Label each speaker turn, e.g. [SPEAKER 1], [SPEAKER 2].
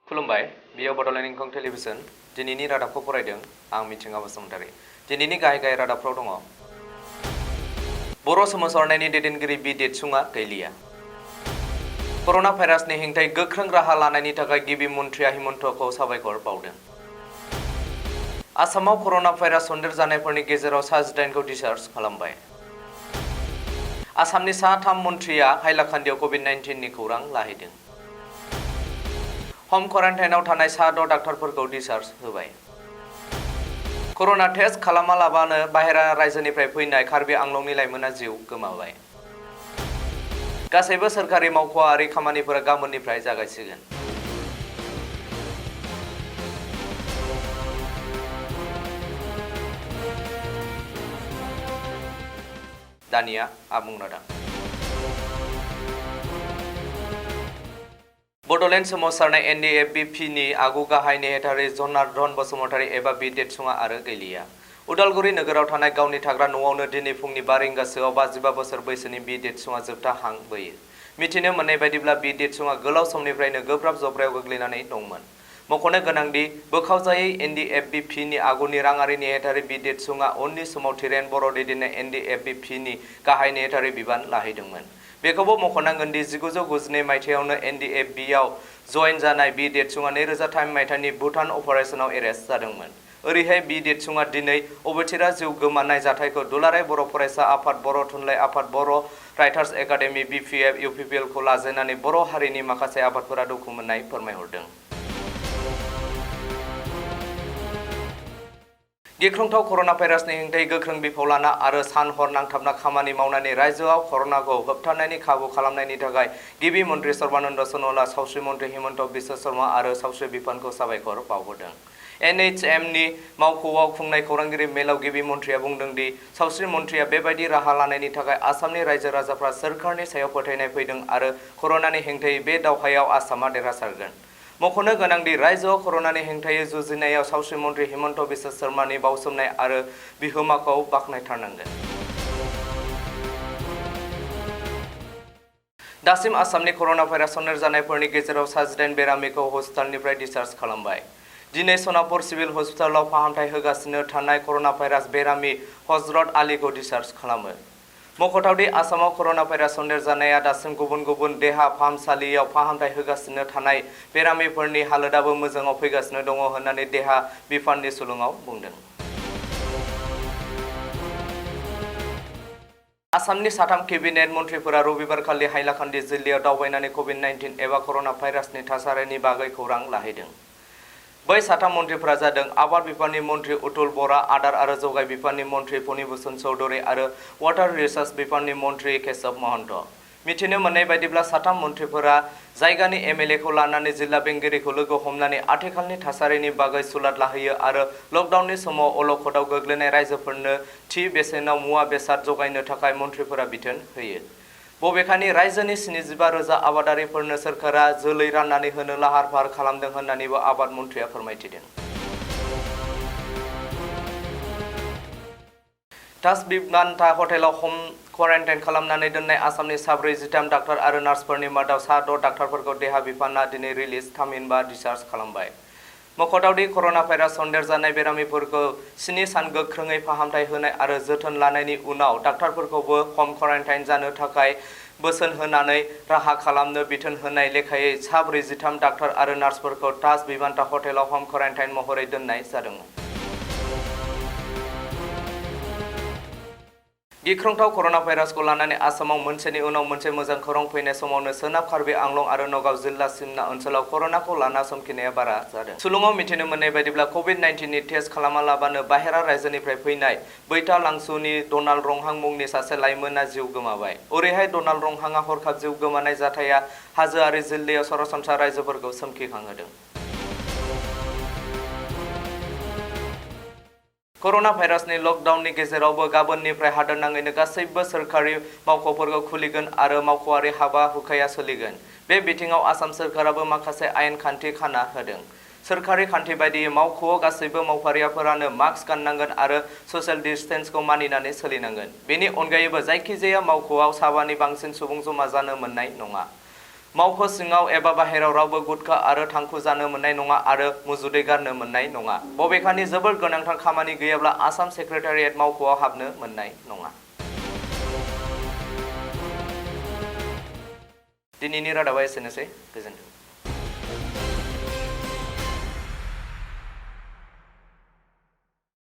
[SPEAKER 1] खुलुमबाय बियो बडोलेण्ड इंखं टेलिभिजन दिनैनि रादाबखौ फरायदों आं मिथिंगा बसुमतारी दिनैनि गाहाय रादाबफ्राव दङ बर' सोमावसारनायनि दैदेनगिरि बि देदसुङा गैलिया कर'ना भाइरासनि हेंथायै गोख्रों राहा लानायनि थाखाय गिबि मन्थ्रिया हिमन्तखौ साबायखर बावदों आसामाव कर'ना भाइरास सन्देरजानायफोरनि गेजेराव सा 18खौ डिसचार्ज खालामबाय आसामनि सा 3 मन्थ्रिया हाइलाकान्दियाव कभिड-19 नि खौरां लाहैदों हम क्वारेन्टाइनाव थानाय सा 6 डाक्टारफोरखौ डिसचार्ज होबाय कर'ना टेस्ट खालामालाबानो बाहेरा रायजोनिफ्राय फैनाय कार्बि आंलंनि लाइमोना जिउ गोमाबाय गासैबो सोरखारि मावख'आरि खामानिफोरा गाबोननिफ्राय जागायसिगोन दानिया आबुं रादाब बड'लेण्ड सोमावसारनाय एनडिएफबि नि आगु गाहाय नेहाथारि जनार्दन बसुमतारी एबा बि देदसुङा आरो गैलिया उदालगुरि नोगोराव थानाय गावनि थाग्रा न'आवनो दिनै फुंनि 5 रिंगासोआव 55 बोसोर बैसोनि बि देदसुङा जोबथा हां बोयो मिथिनो मोननाय बायदिब्ला बि देदसुङा गोलाव समनिफ्रायनो गोब्राब जब्रायाव गोग्लैनानै दंमोन मख'नो गोनांदि बोखावजायै एनडिएफबि नि आगुनि राङारि नेहाथारि बि देदसुङा उननि समाव थिरेन बर' दैदेननाय एनडिएफबि नि गाहाय नेहाथारि बिबान लाहैदोंमोन बेखौबो मख'नांगोन दि 1992 मायथाइयावनो एनडिएफबि आव जयेन जानाय बि देदसुङा 2003 मायथाइनि भुटान अपारेशनाव एरेस्ट जादोंमोन ओरैहाय बि देदसुङा दिनै अबथिरा जिउ गोमानाय जाथायखौ दुलाराय बर' फरायसा आफाद बर' थुनलाइ आफाद बर' राइटार्स एकाडेमि बिपिएफ इउपिपिएल खौ लाजेननानै बर' हारिनि माखासे आफादफोरा दुखु मोननाय फोरमायहरदों गिख्रंथाव कर'ना भाइरासनि हेंथायै गोख्रों बिफाव लाना आरो सान हर नांथाबना खामानि मावनानै रायजोआव कर'नाखौ होबथानायनि खाबु खालामनायनि थाखाय गिबि मन्थ्रि सर्बानन्द सन'वाला सावस्रि मन्थ्रि हिमन्त बिश्व शर्मा आरो सावस्रि बिफानखौ साबायखर बावहरदों एनएचएम नि मावख'आव खुंनाय खौरांगिरि मेलाव गिबि मन्थ्रिया बुंदों दि सावस्रि मन्थ्रिया बेबायदि राहा लानायनि थाखाय आसामनि रायजो राजाफ्रा सोरखारनि सायाव फोथायनाय फैदों आरो कर'नानि हेंथायै बे दावहायाव आसामा देरहासारगोन मख'नो गोनांदि रायजोआव कर'नानि हेंथायै जुजिनायाव सावस्रि मन्थ्रि हिमन्त बिश्व शर्मानि बावसोमनाय आरो बिहोमाखौ बाख्नायथारनांगोन दासिम आसामनि कर'ना भाइरास सन्देरजानायफोरनि गेजेराव सा 18 बेरामिखौ हस्पिटालनिफ्राय डिसचार्ज खालामबाय दिनै सनापुर सिभिल हस्पिटालाव फाहामथाय होगासिनो थानाय कर'ना भाइरास बेरामि हजरत आलीखौ डिसचार्ज खालामो मख'थावदि आसामाव कर'ना भाइरास सन्देरजानाया दासिम गुबुन गुबुन देहा फाहामसालियाव फाहामथाय होगासिनो थानाय बेरामिफोरनि हालोदाबो मोजाङाव फैगासिनो दङ होननानै देहा बिफाननि सुलुङाव बुंदों आसामनि साथाम केबिनेट मन्थ्रिफोरा रबिबारखालि हाइलाकान्दि जिल्लायाव दावबायनानै कभिड-19 एबा कर'ना भाइरासनि थासारिनि बागै खौरां लाहैदों बै साथाम मन्थ्रिफोरा जादों आबाद बिफाननि मन्थ्रि उतुल बरा आदार आरो जगाय बिफाननि मन्थ्रि फणिभूषण चौधुरी आरो वाटार रिसोर्स बिफाननि मन्थ्रि केशव महन्त मिथिनो मोननाय बायदिब्ला साथाम मन्थ्रिफोरा जायगानि एमएलए खौ लानानै जिल्ला बेंगिरिखौ लोगो हमनानै आथिखालनि थासारिनि बागै सुलाद लाहैयो आरो लकडाउननि समाव अलखदाव गोग्लैनाय रायजोफोरनो थि बेसेनाव मुवा बेसाद जगायनो थाखाय मन्थ्रिफोरा बिथोन होयो बबेखानि रायजोनि 75,000 आबादारिफोरनो सोरखारा जोलै राननानै होनो लाहार फाहार खालामदों होननानैबो आबाद मन्थ्रिया फोरमायथिदों ताज बिमानता हटेलाव हम क्वारेन्टाइन खालामनानै दोननाय आसामनि सा 43 डाक्टार आरो नार्सफोरनि मादाव सा 6 डाक्टारफोरखौ देहा बिफाना दिनै रिलिज थामहिनबा डिसचार्ज खालामबाय मख'थावदि कर'ना भाइरास सन्देरजानाय बेरामिफोरखौ 7 सान गोख्रोङै फाहामथाय होनाय आरो जोथोन लानायनि उनाव डाक्टारफोरखौबो हम क्वारेन्टाइन जानो थाखाय बोसोन होनानै राहा खालामनो बिथोन होनाय लेखायै सा 43 डाक्टार आरो नार्सफोरखौ ताज बिमानता हटेलाव हम क्वारेन्टाइन महरै दोननाय जादोंमोन गिख्रंथाव कर'ना भाइरासखौ लानानै आसामाव मोनसेनि उनाव मोनसे मोजां खौरां फैनाय समावनो सोनाब कार्बि आंलं आरो नगाव जिल्ला सिमना ओनसोलाव कर'नाखौ लाना समखिनाया बारा जादों सुलुङाव मिथिनो मोननाय बायदिब्ला कभिड-19 नि टेस्ट खालामालाबानो बाहेरा रायजोनिफ्राय फैनाय बैता लांसुनि डनाल्ड रंहां मुंनि सासे लाइमोना जिउ गोमाबाय ओरैहाय डनाल्ड रंहांआ हरखाब जिउ गोमानाय जाथाया हाजोआरि जिल्लायाव सरासनस्रा रायजोफोरखौ सोमखिखांहोदों कर'ना भाइरासनि लकडाउननि गेजेरावबो गाबोननिफ्राय हादोरनाङैनो गासैबो सोरखारि मावख'फोरखौ खुलिगोन आरो मावख'आरि हाबा हुखाया सोलिगोन बे बिथिङाव आसाम सोरखाराबो माखासे आयेन खान्थि खाना होदों सोरखारि खान्थि बायदियै मावख'आव गासैबो मावफारियाफोरानो मास्क गाननांगोन आरो ससियेल डिस्टेन्सखौ मानिनानै सोलिनांगोन बेनि अनगायैबो जायखिजाया मावख'आव 7 नि बांसिन सुबुं जमा जानो मोननाय नङा मावख' सिङाव एबा बाहेराव रावबो गुटखा आरो थांखु जानो मोननाय नङा आरो मुजुदै गारनो मोननाय नङा। बबेखानि जोबोर गोनांथार खामानि गैयाब्ला आसाम सेक्रेटारियेट मावख'आव हाबनो मोननाय नङा। दिनैनि रादाबा एसेनोसै। गोजोन्थों।